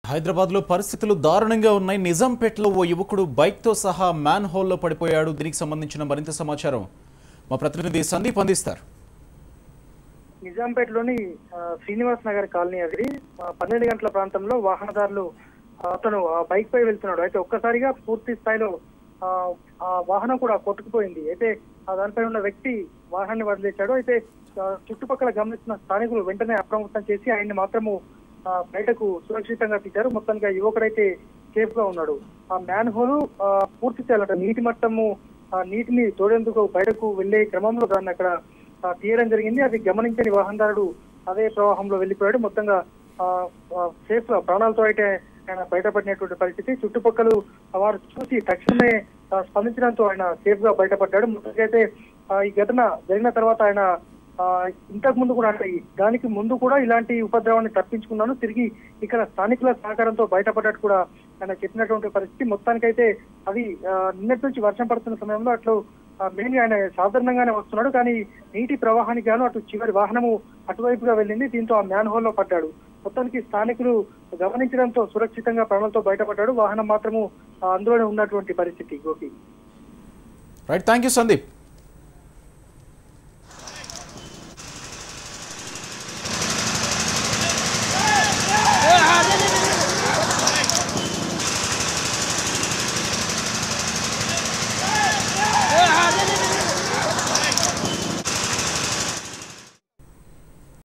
హైదరాబాద్లో పరిస్థితులు దారుణంగా ఉన్నాయి. నిజాంపేటలో ఓ యువకుడు బైక్తో సహా మ్యాన్ హోల్లో పడిపోయాడు. దీనికి సంబంధించిన మరింత సమాచారం మా ప్రతినిధి సందీప్ అందిస్తారు. నిజాంపేటలోని శ్రీనివాస్ నగర్ కాలనీ అది 12 గంటల ప్రాంతంలో వాహనదారులు అతను బైక్ పై వెళ్తున్నాడు. అయితే ఒక్కసారిగా పూర్తి స్థాయిలో ఆ వాహనం కూడా కొట్టుకుపోయింది. అయితే దానిపై ఉన్న వ్యక్తి వాహనాన్ని వదిలేశాడు. అయితే చుట్టుపక్కల గమనిస్తున్న స్థానికులు వెంటనే అప్రమత్తం చేసి ఆయన్ని మాత్రము బయటకు సురక్షితంగా తీశారు. మొత్తానికి యువకుడైతే సేఫ్ గా ఉన్నాడు. ఆ మ్యాన్ హోల్ పూర్తి చేయాలంట నీటి మట్టము నీటిని తోడేందుకు బయటకు వెళ్లే క్రమంలో దాన్ని అక్కడ తీయడం జరిగింది. అది గమనించని వాహనదారుడు అదే ప్రవాహంలో వెళ్లిపోయాడు. మొత్తంగా సేఫ్ ప్రాణాలతో అయితే ఆయన బయటపడినటువంటి పరిస్థితి. చుట్టుపక్కల వారు చూసి తక్షణమే స్పందించడంతో ఆయన సేఫ్ గా బయటపడ్డాడు. మొదటికైతే ఈ ఘటన జరిగిన తర్వాత ఆయన ఇంతకు ముందు కూడా అంటే దానికి ముందు కూడా ఇలాంటి ఉపద్రవాన్ని తప్పించుకున్నాను, తిరిగి ఇక్కడ స్థానికుల సహకారంతో బయటపడ్డట్టు కూడా ఆయన చెప్పినటువంటి పరిస్థితి. మొత్తానికైతే అది నిన్నటి నుంచి వర్షం పడుతున్న సమయంలో అట్లు మెయిన్ ఆయన సాధారణంగానే వస్తున్నాడు, కానీ నీటి ప్రవాహానికి గాను అటు చివరి వాహనము అటువైపుగా వెళ్ళింది. దీంతో ఆ మ్యాన్ హోల్లో పడ్డాడు. మొత్తానికి స్థానికులు గమనించడంతో సురక్షితంగా ప్రాణాలతో బయటపడ్డాడు. వాహనం మాత్రము అందులోనే ఉన్నటువంటి పరిస్థితి. Gopi, right, thank you Sandeep.